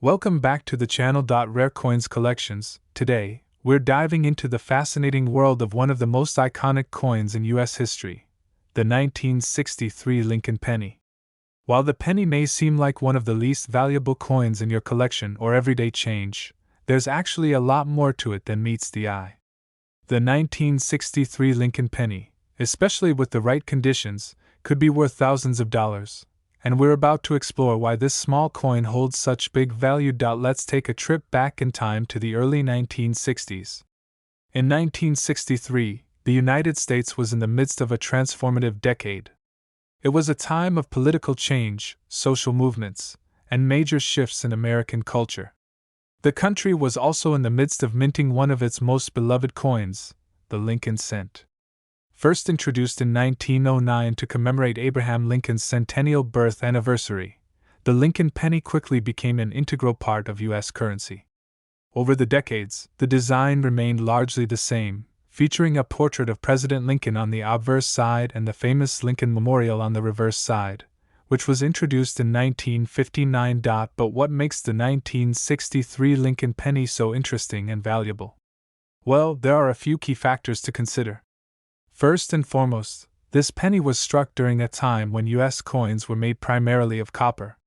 Welcome back to the channel. Rare Coins Collections. Today, we're diving into the fascinating world of one of the most iconic coins in U.S. history, the 1963 Lincoln Penny. While the penny may seem like one of the least valuable coins in your collection or everyday change, there's actually a lot more to it than meets the eye. The 1963 Lincoln Penny, especially with the right conditions, could be worth thousands of dollars. And we're about to explore why this small coin holds such big value. Let's take a trip back in time to the early 1960s. In 1963, the United States was in the midst of a transformative decade. It was a time of political change, social movements, and major shifts in American culture. The country was also in the midst of minting one of its most beloved coins, the Lincoln cent. First introduced in 1909 to commemorate Abraham Lincoln's centennial birth anniversary, the Lincoln penny quickly became an integral part of U.S. currency. Over the decades, the design remained largely the same, featuring a portrait of President Lincoln on the obverse side and the famous Lincoln Memorial on the reverse side, which was introduced in 1959. But what makes the 1963 Lincoln penny so interesting and valuable? Well, there are a few key factors to consider. First and foremost, this penny was struck during a time when U.S. coins were made primarily of copper.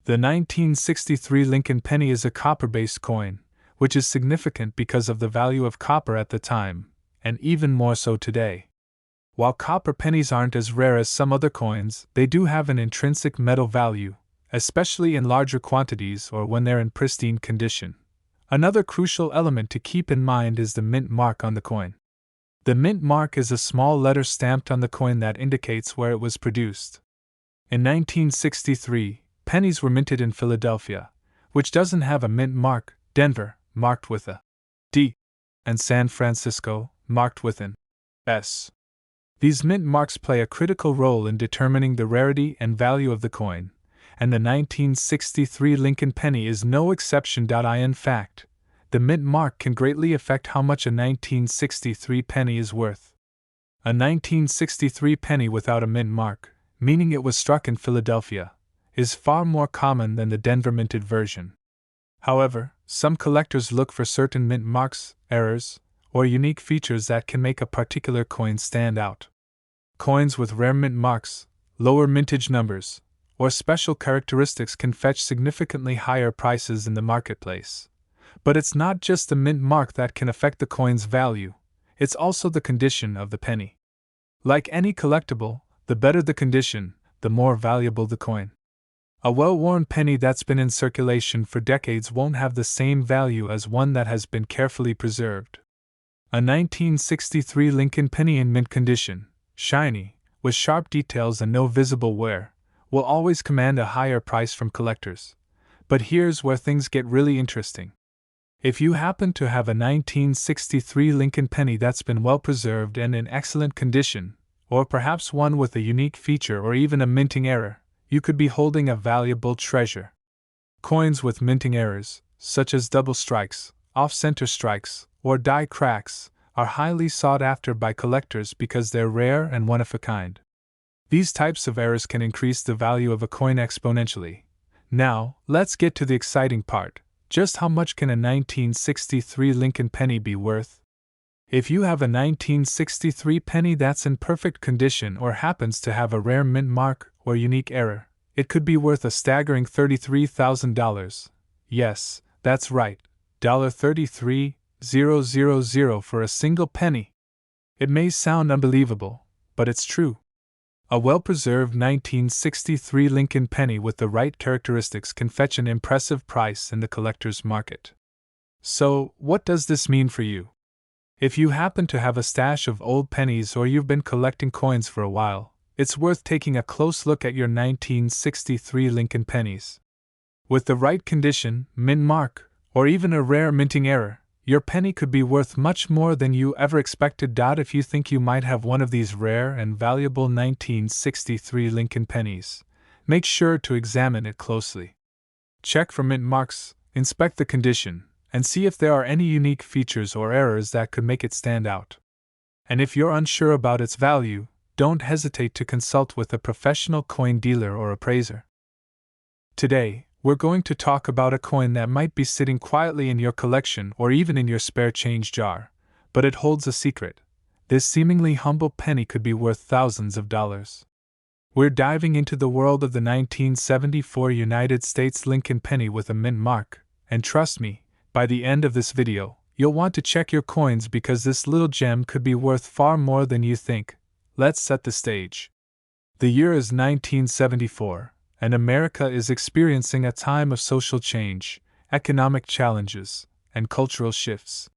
The 1963 Lincoln penny is a copper-based coin, which is significant because of the value of copper at the time, and even more so today. While copper pennies aren't as rare as some other coins, they do have an intrinsic metal value, especially in larger quantities or when they're in pristine condition. Another crucial element to keep in mind is the mint mark on the coin. The mint mark is a small letter stamped on the coin that indicates where it was produced. In 1963, pennies were minted in Philadelphia, which doesn't have a mint mark, Denver, marked with a D, and San Francisco, marked with an S. These mint marks play a critical role in determining the rarity and value of the coin, and the 1963 Lincoln penny is no exception. In fact, the mint mark can greatly affect how much a 1963 penny is worth. A 1963 penny without a mint mark, meaning it was struck in Philadelphia, is far more common than the Denver minted version. However, some collectors look for certain mint marks, errors, or unique features that can make a particular coin stand out. Coins with rare mint marks, lower mintage numbers, or special characteristics can fetch significantly higher prices in the marketplace. But it's not just the mint mark that can affect the coin's value, it's also the condition of the penny. Like any collectible, the better the condition, the more valuable the coin. A well-worn penny that's been in circulation for decades won't have the same value as one that has been carefully preserved. A 1963 Lincoln penny in mint condition, shiny, with sharp details and no visible wear, will always command a higher price from collectors. But here's where things get really interesting. If you happen to have a 1963 Lincoln penny that's been well preserved and in excellent condition, or perhaps one with a unique feature or even a minting error, you could be holding a valuable treasure. Coins with minting errors, such as double strikes, off-center strikes, or die cracks, are highly sought after by collectors because they're rare and one of a kind. These types of errors can increase the value of a coin exponentially. Now, let's get to the exciting part. Just how much can a 1963 Lincoln penny be worth? If you have a 1963 penny that's in perfect condition or happens to have a rare mint mark or unique error, it could be worth a staggering $33,000. Yes, that's right, $33,000 for a single penny. It may sound unbelievable, but it's true. A well-preserved 1963 Lincoln penny with the right characteristics can fetch an impressive price in the collector's market. So, what does this mean for you? If you happen to have a stash of old pennies or you've been collecting coins for a while, it's worth taking a close look at your 1963 Lincoln pennies. With the right condition, mint mark, or even a rare minting error, your penny could be worth much more than you ever expected. If you think you might have one of these rare and valuable 1963 Lincoln pennies, make sure to examine it closely. Check for mint marks, inspect the condition, and see if there are any unique features or errors that could make it stand out. And if you're unsure about its value, don't hesitate to consult with a professional coin dealer or appraiser. Today, we're going to talk about a coin that might be sitting quietly in your collection or even in your spare change jar, but it holds a secret. This seemingly humble penny could be worth thousands of dollars. We're diving into the world of the 1974 United States Lincoln penny with a mint mark, and trust me, by the end of this video, you'll want to check your coins because this little gem could be worth far more than you think. Let's set the stage. The year is 1974, and America is experiencing a time of social change, economic challenges, and cultural shifts.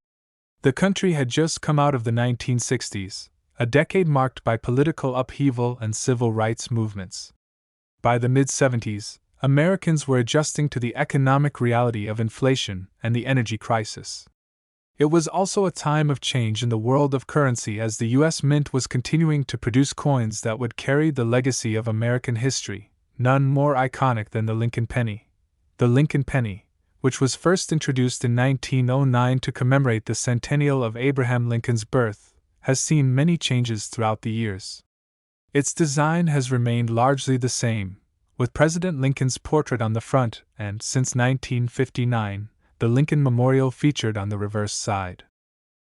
The country had just come out of the 1960s, a decade marked by political upheaval and civil rights movements. By the mid-70s, Americans were adjusting to the economic reality of inflation and the energy crisis. It was also a time of change in the world of currency as the U.S. Mint was continuing to produce coins that would carry the legacy of American history, none more iconic than the Lincoln penny. The Lincoln penny, which was first introduced in 1909 to commemorate the centennial of Abraham Lincoln's birth, has seen many changes throughout the years. Its design has remained largely the same, with President Lincoln's portrait on the front and, since 1959, the Lincoln Memorial featured on the reverse side.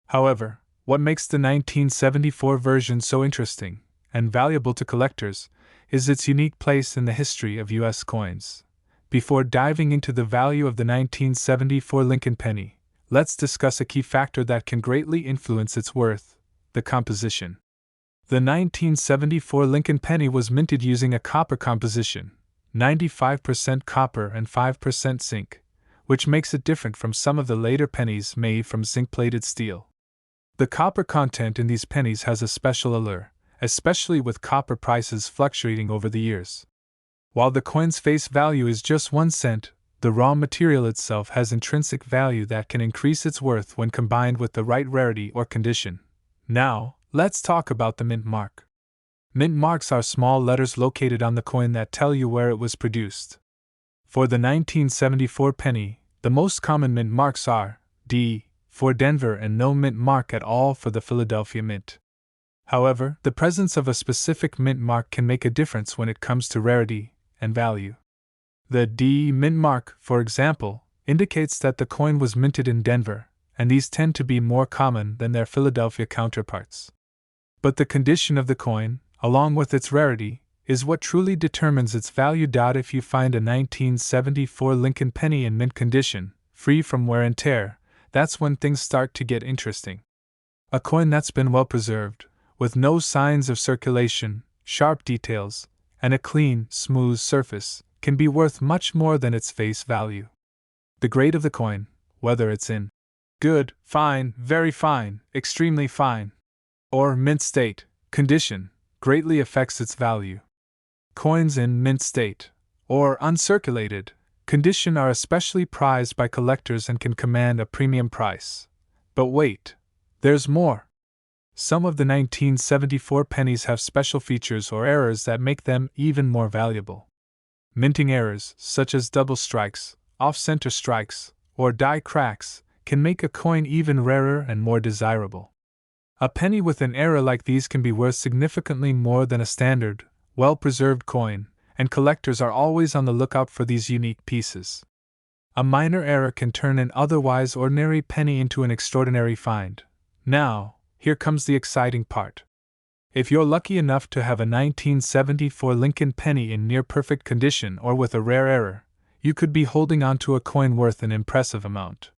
However, what makes the 1974 version so interesting and valuable to collectors is its unique place in the history of U.S. coins. Before diving into the value of the 1974 Lincoln penny, let's discuss a key factor that can greatly influence its worth: the composition. The 1974 Lincoln penny was minted using a copper composition, 95% copper and 5% zinc, which makes it different from some of the later pennies made from zinc-plated steel. The copper content in these pennies has a special allure, especially with copper prices fluctuating over the years. While the coin's face value is just 1 cent, the raw material itself has intrinsic value that can increase its worth when combined with the right rarity or condition. Now, let's talk about the mint mark. Mint marks are small letters located on the coin that tell you where it was produced. For the 1974 penny, the most common mint marks are D for Denver and no mint mark at all for the Philadelphia Mint. However, the presence of a specific mint mark can make a difference when it comes to rarity and value. The D mint mark, for example, indicates that the coin was minted in Denver, and these tend to be more common than their Philadelphia counterparts. But the condition of the coin, along with its rarity, is what truly determines its value. If you find a 1974 Lincoln penny in mint condition, free from wear and tear, that's when things start to get interesting. A coin that's been well preserved, with no signs of circulation, sharp details, and a clean, smooth surface, can be worth much more than its face value. The grade of the coin, whether it's in good, fine, very fine, extremely fine, or mint state condition, greatly affects its value. Coins in mint state, or uncirculated condition, are especially prized by collectors and can command a premium price. But wait, there's more. Some of the 1974 pennies have special features or errors that make them even more valuable. Minting errors, such as double strikes, off-center strikes, or die cracks, can make a coin even rarer and more desirable. A penny with an error like these can be worth significantly more than a standard, well-preserved coin, and collectors are always on the lookout for these unique pieces. A minor error can turn an otherwise ordinary penny into an extraordinary find. Now, here comes the exciting part. If you're lucky enough to have a 1974 Lincoln penny in near-perfect condition or with a rare error, you could be holding on to a coin worth an impressive amount.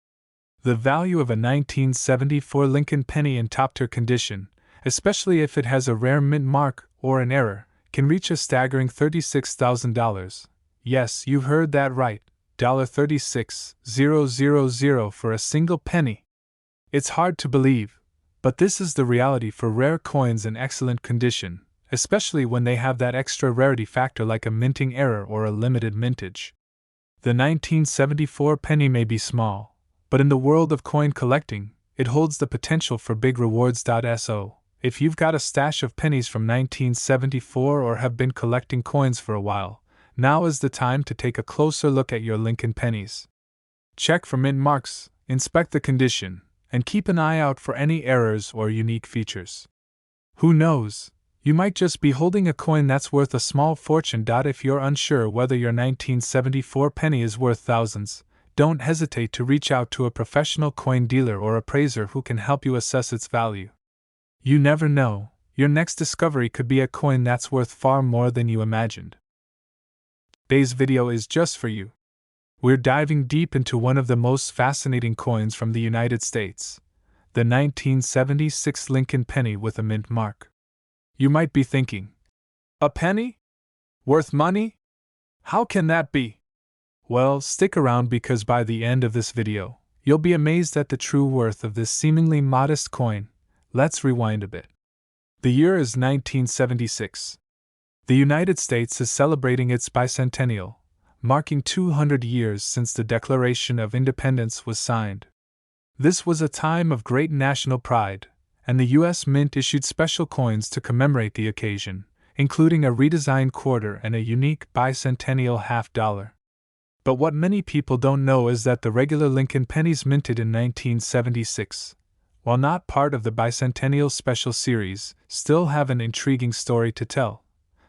The value of a 1974 Lincoln penny in top-tier condition, especially if it has a rare mint mark or an error, can reach a staggering $36,000. Yes, you heard that right, $36,000 for a single penny. It's hard to believe, but this is the reality for rare coins in excellent condition, especially when they have that extra rarity factor like a minting error or a limited mintage. The 1974 penny may be small, but in the world of coin collecting, it holds the potential for big rewards. So, if you've got a stash of pennies from 1974 or have been collecting coins for a while, now is the time to take a closer look at your Lincoln pennies. Check for mint marks, inspect the condition, and keep an eye out for any errors or unique features. Who knows, You might just be holding a coin that's worth a small fortune. If you're unsure whether your 1974 penny is worth thousands, don't hesitate to reach out to a professional coin dealer or appraiser who can help you assess its value. You never know, your next discovery could be a coin that's worth far more than you imagined. Today's video is just for you. We're diving deep into one of the most fascinating coins from the United States, the 1976 Lincoln penny with a mint mark. You might be thinking, a penny? Worth money? How can that be? Well, stick around because by the end of this video, you'll be amazed at the true worth of this seemingly modest coin. Let's rewind a bit. The year is 1976. The United States is celebrating its bicentennial, marking 200 years since the Declaration of Independence was signed. This was a time of great national pride, and the U.S. Mint issued special coins to commemorate the occasion, including a redesigned quarter and a unique bicentennial half-dollar. But what many people don't know is that the regular Lincoln pennies minted in 1976, while not part of the bicentennial special series, still have an intriguing story to tell.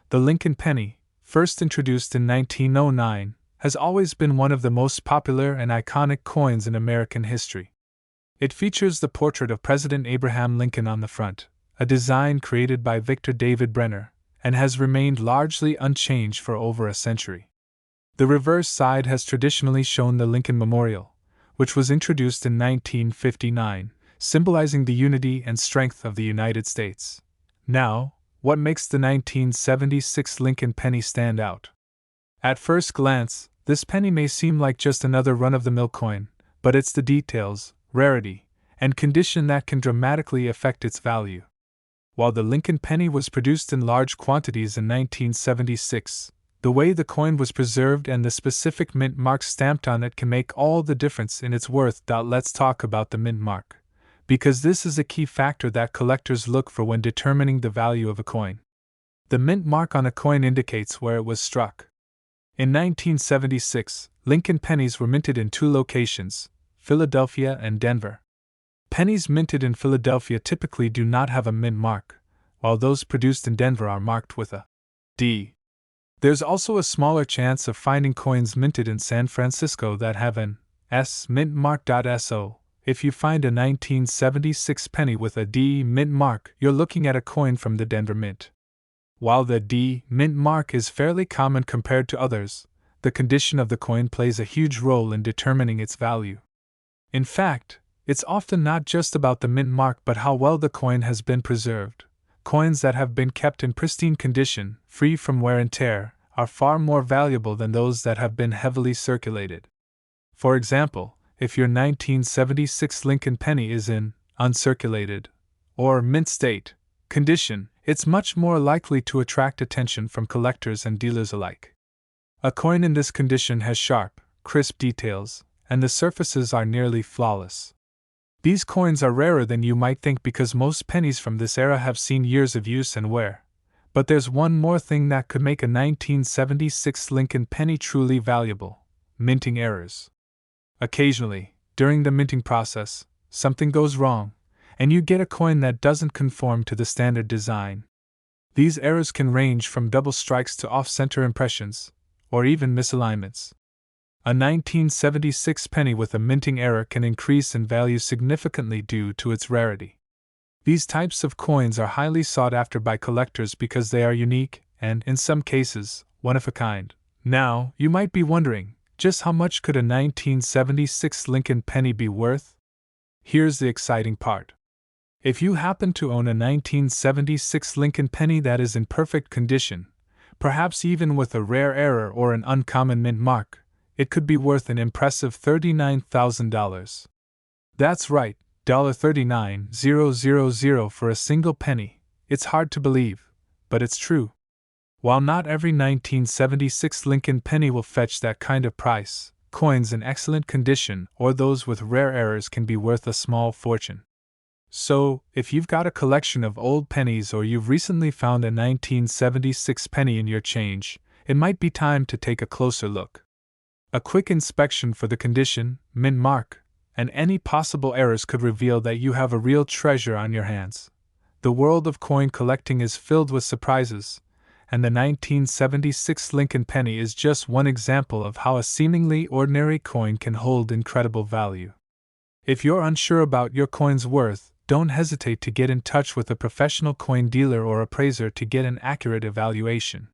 The Lincoln penny, first introduced in 1909, has always been one of the most popular and iconic coins in American history. It features the portrait of President Abraham Lincoln on the front, a design created by Victor David Brenner, and has remained largely unchanged for over a century. The reverse side has traditionally shown the Lincoln Memorial, which was introduced in 1959, symbolizing the unity and strength of the United States. Now, what makes the 1976 Lincoln penny stand out? At first glance, this penny may seem like just another run-of-the-mill coin, but it's the details, rarity, and condition that can dramatically affect its value. While the Lincoln penny was produced in large quantities in 1976, the way the coin was preserved and the specific mint mark stamped on it can make all the difference in its worth. Let's talk about the mint mark, because this is a key factor that collectors look for when determining the value of a coin. The mint mark on a coin indicates where it was struck. In 1976, Lincoln pennies were minted in two locations, Philadelphia and Denver. Pennies minted in Philadelphia typically do not have a mint mark, while those produced in Denver are marked with a D. There's also a smaller chance of finding coins minted in San Francisco that have an S mint mark. So, if you find a 1976 penny with a D mint mark, you're looking at a coin from the Denver Mint. While the D mint mark is fairly common compared to others, the condition of the coin plays a huge role in determining its value. In fact, it's often not just about the mint mark but how well the coin has been preserved. Coins that have been kept in pristine condition, free from wear and tear, are far more valuable than those that have been heavily circulated. For example, if your 1976 Lincoln penny is in uncirculated or mint state condition, it's much more likely to attract attention from collectors and dealers alike. A coin in this condition has sharp, crisp details, and the surfaces are nearly flawless. These coins are rarer than you might think because most pennies from this era have seen years of use and wear. But there's one more thing that could make a 1976 Lincoln penny truly valuable: minting errors. Occasionally, during the minting process, something goes wrong, and you get a coin that doesn't conform to the standard design. These errors can range from double strikes to off-center impressions, or even misalignments. A 1976 penny with a minting error can increase in value significantly due to its rarity. These types of coins are highly sought after by collectors because they are unique and, in some cases, one of a kind. Now, you might be wondering, just how much could a 1976 Lincoln penny be worth? Here's the exciting part. If you happen to own a 1976 Lincoln penny that is in perfect condition, perhaps even with a rare error or an uncommon mint mark, it could be worth an impressive $39,000. That's right, $39,000 for a single penny. It's hard to believe, but it's true. While not every 1976 Lincoln penny will fetch that kind of price, coins in excellent condition or those with rare errors can be worth a small fortune. So, if you've got a collection of old pennies or you've recently found a 1976 penny in your change, it might be time to take a closer look. A quick inspection for the condition, mint mark, and any possible errors could reveal that you have a real treasure on your hands. The world of coin collecting is filled with surprises, and the 1976 Lincoln penny is just one example of how a seemingly ordinary coin can hold incredible value. If you're unsure about your coin's worth, don't hesitate to get in touch with a professional coin dealer or appraiser to get an accurate evaluation.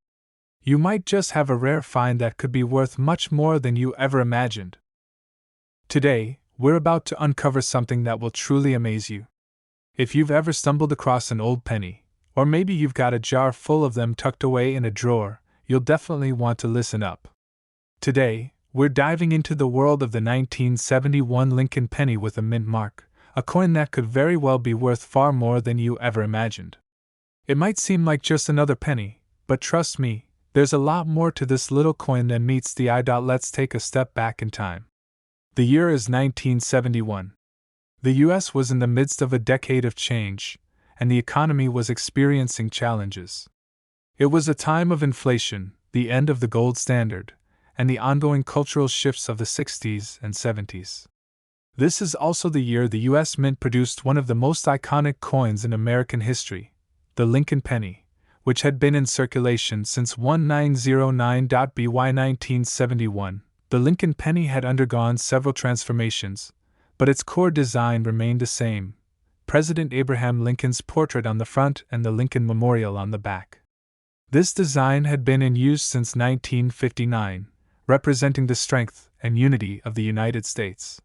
You might just have a rare find that could be worth much more than you ever imagined. Today, we're about to uncover something that will truly amaze you. If you've ever stumbled across an old penny, or maybe you've got a jar full of them tucked away in a drawer, you'll definitely want to listen up. Today, we're diving into the world of the 1971 Lincoln penny with a mint mark, a coin that could very well be worth far more than you ever imagined. It might seem like just another penny, but trust me, there's a lot more to this little coin than meets the eye. Let's take a step back in time. The year is 1971. The US was in the midst of a decade of change, and the economy was experiencing challenges. It was a time of inflation, the end of the gold standard, and the ongoing cultural shifts of the 60s and 70s. This is also the year the US Mint produced one of the most iconic coins in American history, the Lincoln penny, which had been in circulation since 1909. By 1971, the Lincoln penny had undergone several transformations, but its core design remained the same: President Abraham Lincoln's portrait on the front and the Lincoln Memorial on the back. This design had been in use since 1959, representing the strength and unity of the United States.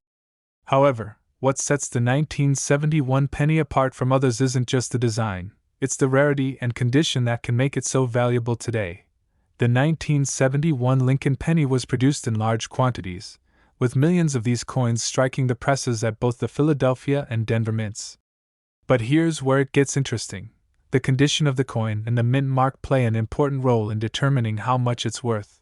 However, what sets the 1971 penny apart from others isn't just the design, it's the rarity and condition that can make it so valuable today. The 1971 Lincoln penny was produced in large quantities, with millions of these coins striking the presses at both the Philadelphia and Denver mints. But here's where it gets interesting. The condition of the coin and the mint mark play an important role in determining how much it's worth.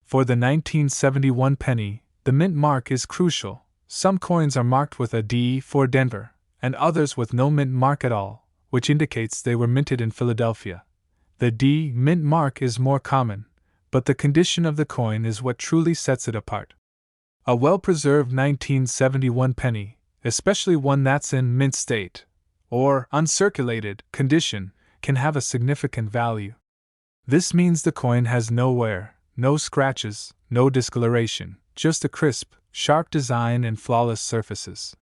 For the 1971 penny, the mint mark is crucial. Some coins are marked with a D for Denver, and others with no mint mark at all, which indicates they were minted in Philadelphia. The D mint mark is more common, but the condition of the coin is what truly sets it apart. A well-preserved 1971 penny, especially one that's in mint state, or uncirculated condition, can have a significant value. This means the coin has no wear, no scratches, no discoloration, just a crisp, sharp design and flawless surfaces.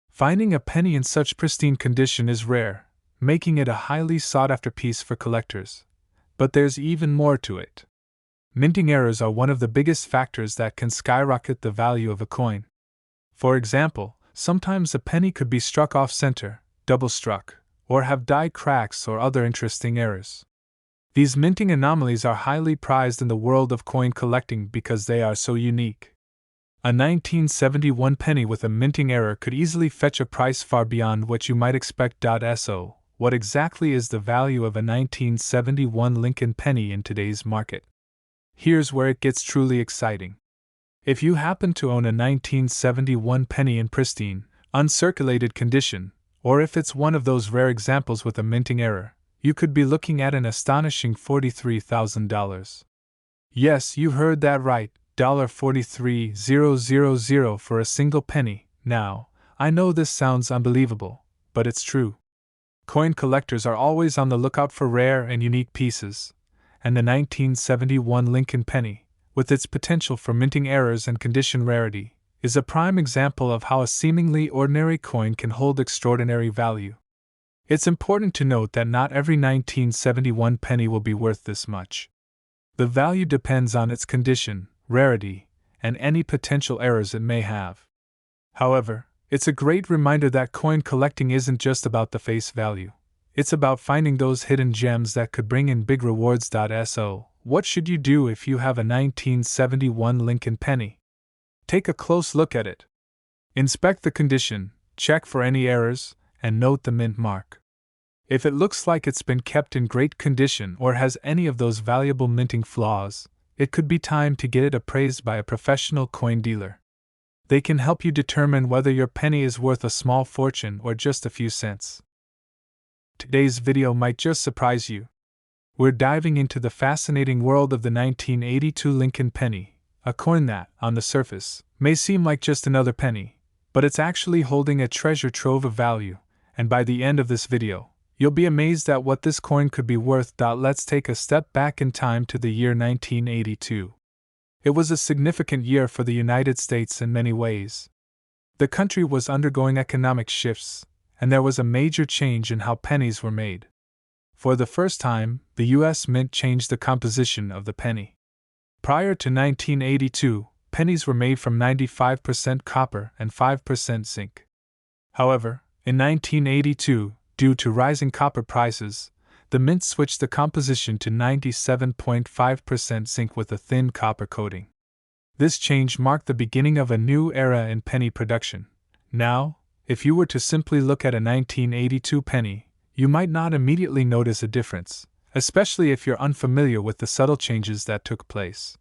Finding a penny in such pristine condition is rare, making it a highly sought-after piece for collectors. But there's even more to it. Minting errors are one of the biggest factors that can skyrocket the value of a coin. For example, sometimes a penny could be struck off-center, double-struck, or have die cracks or other interesting errors. These minting anomalies are highly prized in the world of coin collecting because they are so unique. A 1971 penny with a minting error could easily fetch a price far beyond what you might expect. So, what exactly is the value of a 1971 Lincoln penny in today's market? Here's where it gets truly exciting. If you happen to own a 1971 penny in pristine, uncirculated condition, or if it's one of those rare examples with a minting error, you could be looking at an astonishing $43,000. Yes, you heard that right. $43,000 for a single penny. Now, I know this sounds unbelievable, but it's true. Coin collectors are always on the lookout for rare and unique pieces, and the 1971 Lincoln penny, with its potential for minting errors and condition rarity, is a prime example of how a seemingly ordinary coin can hold extraordinary value. It's important to note that not every 1971 penny will be worth this much. The value depends on its condition, rarity, and any potential errors it may have. However, it's a great reminder that coin collecting isn't just about the face value. It's about finding those hidden gems that could bring in big rewards. So, what should you do if you have a 1971 Lincoln penny? Take a close look at it. Inspect the condition, check for any errors, and note the mint mark. If it looks like it's been kept in great condition or has any of those valuable minting flaws, it could be time to get it appraised by a professional coin dealer. They can help you determine whether your penny is worth a small fortune or just a few cents. Today's video might just surprise you. We're diving into the fascinating world of the 1982 Lincoln penny, a coin that, on the surface, may seem like just another penny, but it's actually holding a treasure trove of value, and by the end of this video, You'll be amazed at what this coin could be worth. Let's take a step back in time to the year 1982. It was a significant year for the United States in many ways. The country was undergoing economic shifts, and there was a major change in how pennies were made. For the first time, the U.S. Mint changed the composition of the penny. Prior to 1982, pennies were made from 95% copper and 5% zinc. However, in 1982, due to rising copper prices, the mint switched the composition to 97.5% zinc with a thin copper coating. This change marked the beginning of a new era in penny production. Now, if you were to simply look at a 1982 penny, you might not immediately notice a difference, especially if you're unfamiliar with the subtle changes that took place.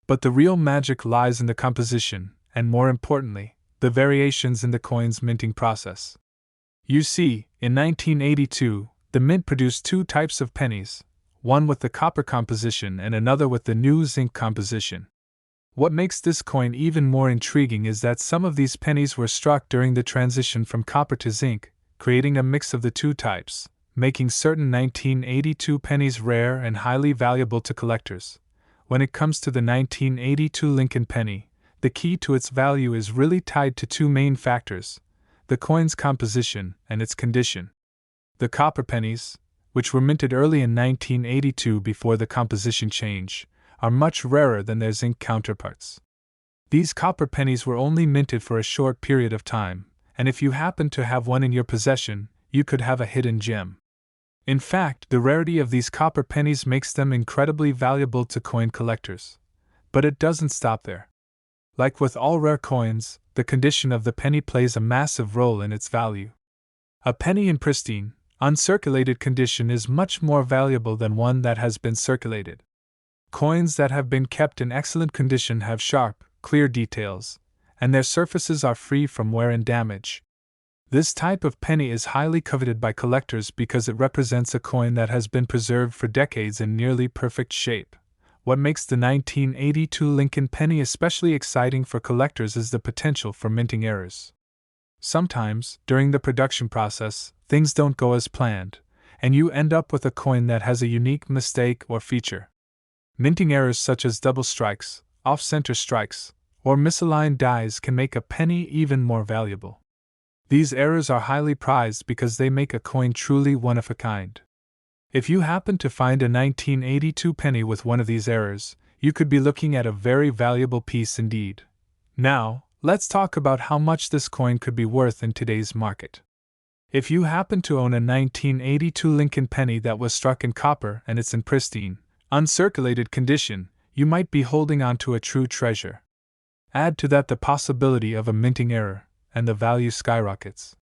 But the real magic lies in the composition, and more importantly, the variations in the coin's minting process. You see, in 1982, the mint produced two types of pennies, one with the copper composition and another with the new zinc composition. What makes this coin even more intriguing is that some of these pennies were struck during the transition from copper to zinc, creating a mix of the two types, making certain 1982 pennies rare and highly valuable to collectors. When it comes to the 1982 Lincoln penny, the key to its value is really tied to two main factors: the coin's composition and its condition. The copper pennies, which were minted early in 1982 before the composition change, are much rarer than their zinc counterparts. These copper pennies were only minted for a short period of time, and if you happen to have one in your possession, you could have a hidden gem. In fact, the rarity of these copper pennies makes them incredibly valuable to coin collectors. But it doesn't stop there. Like with all rare coins, the condition of the penny plays a massive role in its value. A penny in pristine, uncirculated condition is much more valuable than one that has been circulated. Coins that have been kept in excellent condition have sharp, clear details, and their surfaces are free from wear and damage. This type of penny is highly coveted by collectors because it represents a coin that has been preserved for decades in nearly perfect shape. What makes the 1982 Lincoln penny especially exciting for collectors is the potential for minting errors. Sometimes, during the production process, things don't go as planned, and you end up with a coin that has a unique mistake or feature. Minting errors such as double strikes, off-center strikes, or misaligned dies can make a penny even more valuable. These errors are highly prized because they make a coin truly one of a kind. If you happen to find a 1982 penny with one of these errors, you could be looking at a very valuable piece indeed. Now, let's talk about how much this coin could be worth in today's market. If you happen to own a 1982 Lincoln penny that was struck in copper and it's in pristine, uncirculated condition, you might be holding on to a true treasure. Add to that the possibility of a minting error, and the value skyrockets.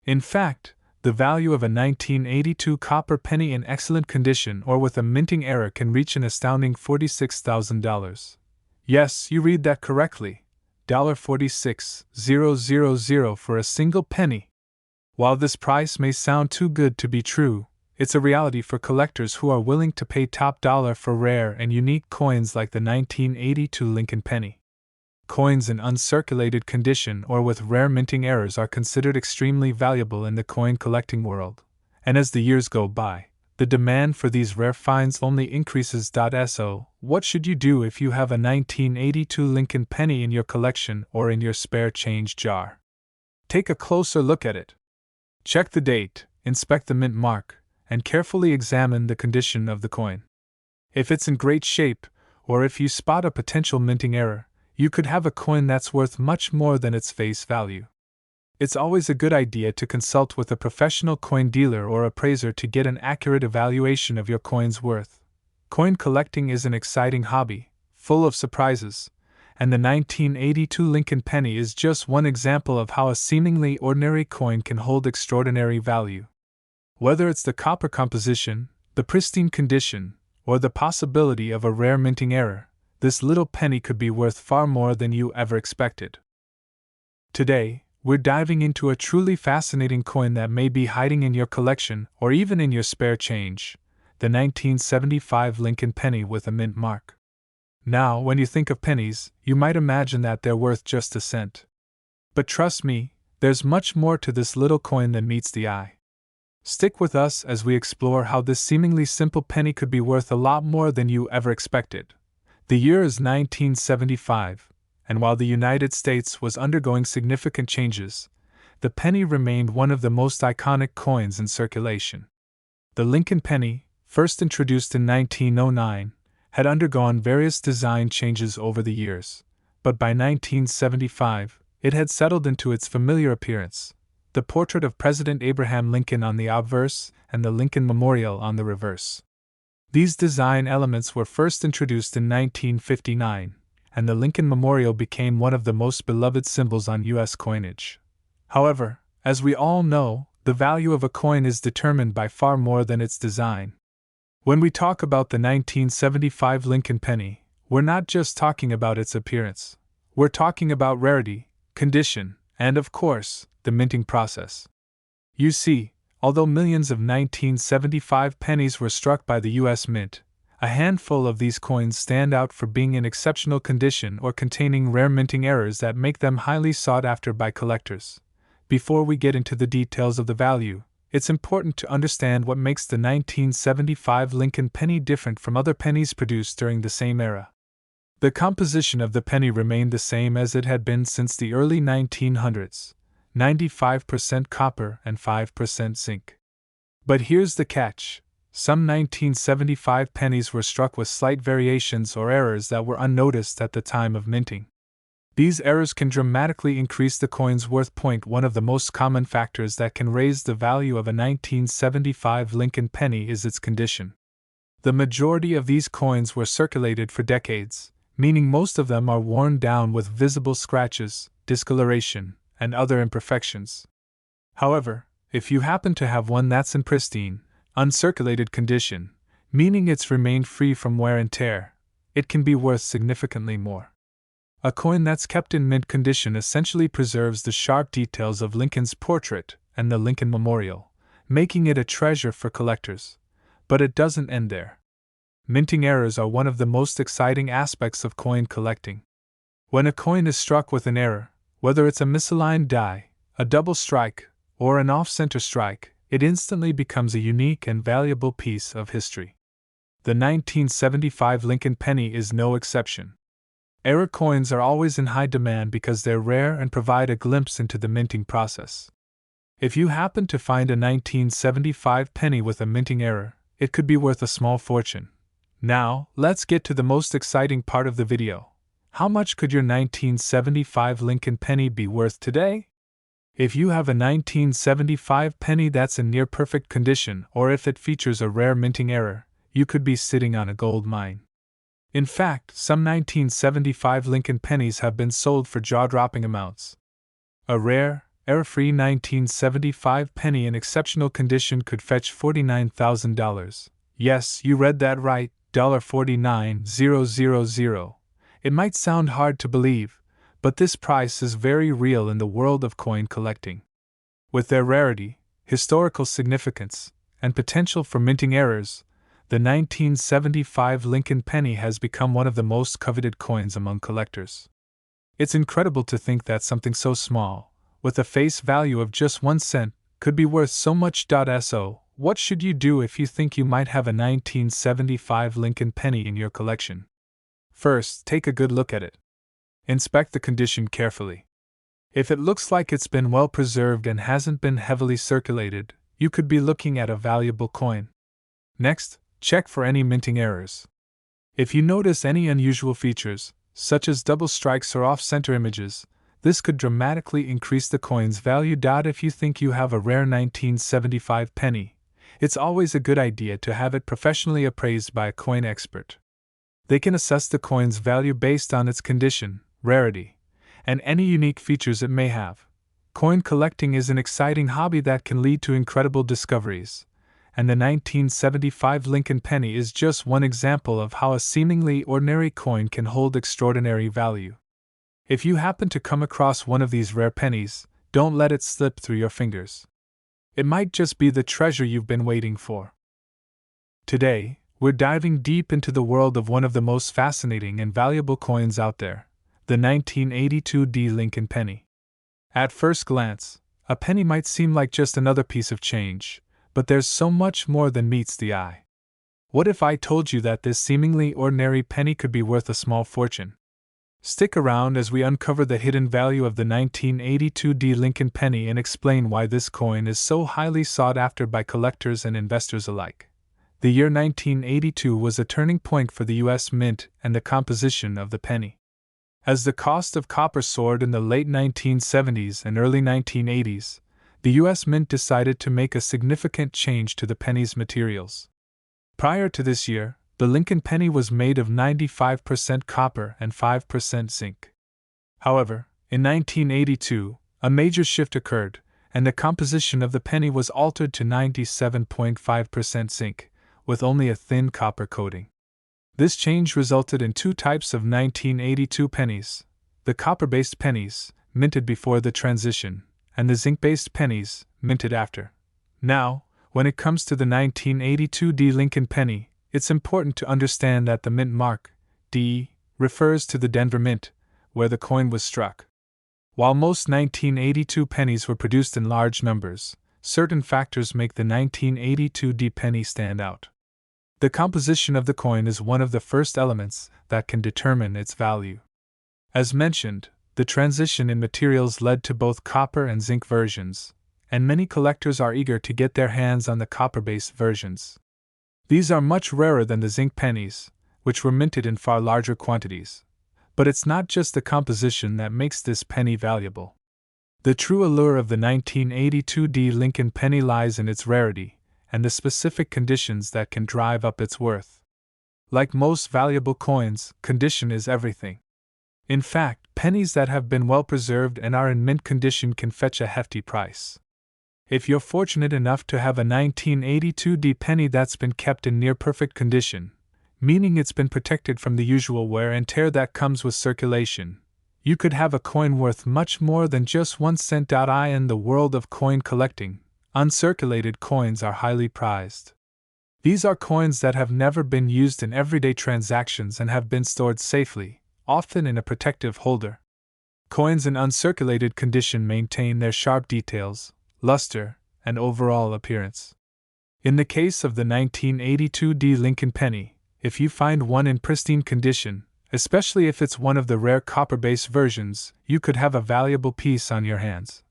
In fact, the value of a 1982 copper penny in excellent condition or with a minting error can reach an astounding $46,000. Yes, you read that correctly. $46,000 for a single penny. While this price may sound too good to be true, it's a reality for collectors who are willing to pay top dollar for rare and unique coins like the 1982 Lincoln penny. Coins in uncirculated condition or with rare minting errors are considered extremely valuable in the coin collecting world, and as the years go by, the demand for these rare finds only increases. So, what should you do if you have a 1982 Lincoln penny in your collection or in your spare change jar? Take a closer look at it. Check the date, inspect the mint mark, and carefully examine the condition of the coin. If it's in great shape, or if you spot a potential minting error, you could have a coin that's worth much more than its face value. It's always a good idea to consult with a professional coin dealer or appraiser to get an accurate evaluation of your coin's worth. Coin collecting is an exciting hobby, full of surprises, and the 1982 Lincoln penny is just one example of how a seemingly ordinary coin can hold extraordinary value. Whether it's the copper composition, the pristine condition, or the possibility of a rare minting error, this little penny could be worth far more than you ever expected. Today, we're diving into a truly fascinating coin that may be hiding in your collection or even in your spare change, the 1975 Lincoln penny with a mint mark. Now, when you think of pennies, you might imagine that they're worth just a cent. But trust me, there's much more to this little coin than meets the eye. Stick with us as we explore how this seemingly simple penny could be worth a lot more than you ever expected. The year is 1975, and while the United States was undergoing significant changes, the penny remained one of the most iconic coins in circulation. The Lincoln penny, first introduced in 1909, had undergone various design changes over the years, but by 1975, it had settled into its familiar appearance: the portrait of President Abraham Lincoln on the obverse and the Lincoln Memorial on the reverse. These design elements were first introduced in 1959, and the Lincoln Memorial became one of the most beloved symbols on U.S. coinage. However, as we all know, the value of a coin is determined by far more than its design. When we talk about the 1975 Lincoln penny, we're not just talking about its appearance. We're talking about rarity, condition, and of course, the minting process. You see, although millions of 1975 pennies were struck by the U.S. Mint, a handful of these coins stand out for being in exceptional condition or containing rare minting errors that make them highly sought after by collectors. Before we get into the details of the value, it's important to understand what makes the 1975 Lincoln penny different from other pennies produced during the same era. The composition of the penny remained the same as it had been since the early 1900s. 95% copper and 5% zinc. But here's the catch: some 1975 pennies were struck with slight variations or errors that were unnoticed at the time of minting. These errors can dramatically increase the coin's worth. One of the most common factors that can raise the value of a 1975 Lincoln penny is its condition. The majority of these coins were circulated for decades, meaning most of them are worn down with visible scratches, discoloration, and other imperfections. However, if you happen to have one that's in pristine, uncirculated condition, meaning it's remained free from wear and tear, it can be worth significantly more. A coin that's kept in mint condition essentially preserves the sharp details of Lincoln's portrait and the Lincoln Memorial, making it a treasure for collectors. But it doesn't end there. Minting errors are one of the most exciting aspects of coin collecting. When a coin is struck with an error, whether it's a misaligned die, a double strike, or an off-center strike, it instantly becomes a unique and valuable piece of history. The 1975 Lincoln penny is no exception. Error coins are always in high demand because they're rare and provide a glimpse into the minting process. If you happen to find a 1975 penny with a minting error, it could be worth a small fortune. Now, let's get to the most exciting part of the video. How much could your 1975 Lincoln penny be worth today? If you have a 1975 penny that's in near perfect condition, or if it features a rare minting error, you could be sitting on a gold mine. In fact, some 1975 Lincoln pennies have been sold for jaw-dropping amounts. A rare, error-free 1975 penny in exceptional condition could fetch $49,000. Yes, you read that right, $49,000. It might sound hard to believe, but this price is very real in the world of coin collecting. With their rarity, historical significance, and potential for minting errors, the 1975 Lincoln penny has become one of the most coveted coins among collectors. It's incredible to think that something so small, with a face value of just 1 cent, could be worth so much. So, what should you do if you think you might have a 1975 Lincoln penny in your collection? First, take a good look at it. Inspect the condition carefully. If it looks like it's been well preserved and hasn't been heavily circulated, you could be looking at a valuable coin. Next, check for any minting errors. If you notice any unusual features, such as double strikes or off-center images, this could dramatically increase the coin's value. If you think you have a rare 1975 penny, it's always a good idea to have it professionally appraised by a coin expert. They can assess the coin's value based on its condition, rarity, and any unique features it may have. Coin collecting is an exciting hobby that can lead to incredible discoveries, and the 1975 Lincoln penny is just one example of how a seemingly ordinary coin can hold extraordinary value. If you happen to come across one of these rare pennies, don't let it slip through your fingers. It might just be the treasure you've been waiting for. Today, we're diving deep into the world of one of the most fascinating and valuable coins out there, the 1982 Lincoln penny. At first glance, a penny might seem like just another piece of change, But there's so much more than meets the eye. What if I told you that this seemingly ordinary penny could be worth a small fortune? Stick around as we uncover the hidden value of the 1982 Lincoln penny and explain why this coin is so highly sought after by collectors and investors alike. The year 1982 was a turning point for the U.S. Mint and the composition of the penny. As the cost of copper soared in the late 1970s and early 1980s, the U.S. Mint decided to make a significant change to the penny's materials. Prior to this year, the Lincoln penny was made of 95% copper and 5% zinc. However, in 1982, a major shift occurred, and the composition of the penny was altered to 97.5% zinc, with only a thin copper coating. This change resulted in two types of 1982 pennies: the copper-based pennies, minted before the transition, and the zinc-based pennies, minted after. Now, when it comes to the 1982 Lincoln penny, it's important to understand that the mint mark, D, refers to the Denver Mint, where the coin was struck. While most 1982 pennies were produced in large numbers, certain factors make the 1982 penny stand out. The composition of the coin is one of the first elements that can determine its value. As mentioned, the transition in materials led to both copper and zinc versions, and many collectors are eager to get their hands on the copper-based versions. These are much rarer than the zinc pennies, which were minted in far larger quantities. But it's not just the composition that makes this penny valuable. The true allure of the 1982 Lincoln penny lies in its rarity and the specific conditions that can drive up its worth. Like most valuable coins, condition is everything. In fact, pennies that have been well preserved and are in mint condition can fetch a hefty price. If you're fortunate enough to have a 1982 penny that's been kept in near perfect condition, meaning it's been protected from the usual wear and tear that comes with circulation, you could have a coin worth much more than just 1 cent. In the world of coin collecting, uncirculated coins are highly prized. These are coins that have never been used in everyday transactions and have been stored safely, often in a protective holder. Coins in uncirculated condition maintain their sharp details, luster, and overall appearance. In the case of the 1982 Lincoln penny, if you find one in pristine condition, especially if it's one of the rare copper-based versions, you could have a valuable piece on your hands.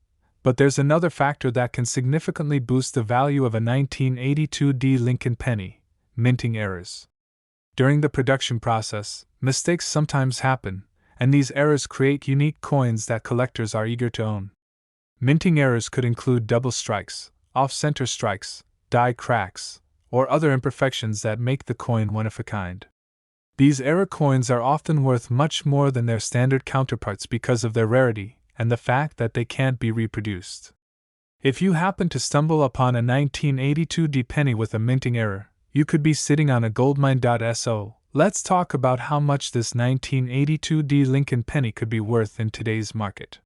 But there's another factor that can significantly boost the value of a 1982 Lincoln penny: minting errors. During the production process, mistakes sometimes happen, and these errors create unique coins that collectors are eager to own. Minting errors could include double strikes, off-center strikes, die cracks, or other imperfections that make the coin one of a kind. These error coins are often worth much more than their standard counterparts because of their rarity and the fact that they can't be reproduced. If you happen to stumble upon a 1982 penny with a minting error, you could be sitting on a goldmine. So, let's talk about how much this 1982 Lincoln penny could be worth in today's market.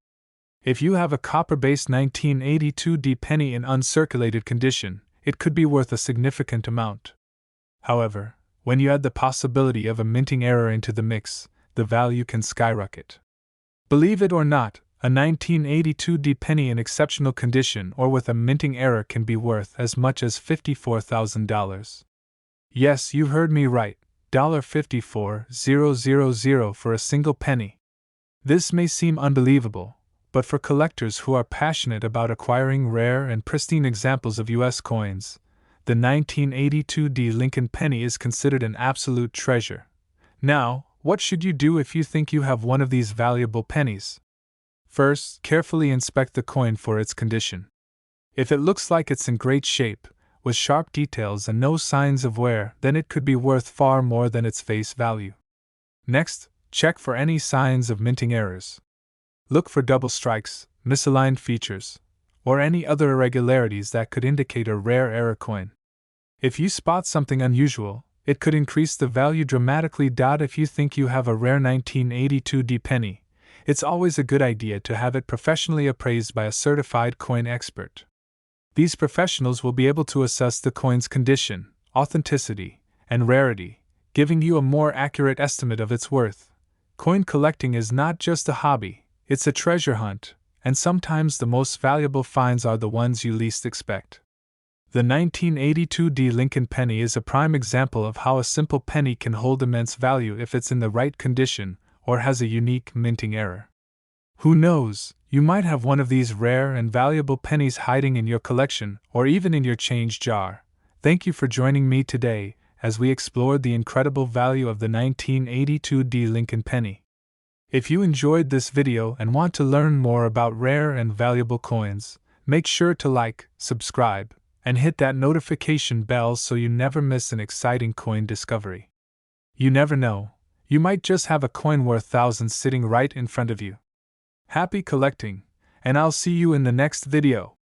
If you have a copper-based 1982 penny in uncirculated condition, it could be worth a significant amount. However, when you add the possibility of a minting error into the mix, the value can skyrocket. Believe it or not, a 1982 penny in exceptional condition or with a minting error can be worth as much as $54,000. Yes, you heard me right, $54,000 for a single penny. This may seem unbelievable, but for collectors who are passionate about acquiring rare and pristine examples of U.S. coins, the 1982 Lincoln penny is considered an absolute treasure. Now, what should you do if you think you have one of these valuable pennies? First, carefully inspect the coin for its condition. If it looks like it's in great shape, with sharp details and no signs of wear, then it could be worth far more than its face value. Next, check for any signs of minting errors. Look for double strikes, misaligned features, or any other irregularities that could indicate a rare error coin. If you spot something unusual, it could increase the value dramatically. If you think you have a rare 1982 penny, it's always a good idea to have it professionally appraised by a certified coin expert. These professionals will be able to assess the coin's condition, authenticity, and rarity, giving you a more accurate estimate of its worth. Coin collecting is not just a hobby, it's a treasure hunt, and sometimes the most valuable finds are the ones you least expect. The 1982 D Lincoln penny is a prime example of how a simple penny can hold immense value if it's in the right condition or has a unique minting error. Who knows, you might have one of these rare and valuable pennies hiding in your collection or even in your change jar. Thank you for joining me today as we explored the incredible value of the 1982 D Lincoln penny. If you enjoyed this video and want to learn more about rare and valuable coins, make sure to like, subscribe, and hit that notification bell so you never miss an exciting coin discovery. You never know, you might just have a coin worth thousands sitting right in front of you. Happy collecting, and I'll see you in the next video.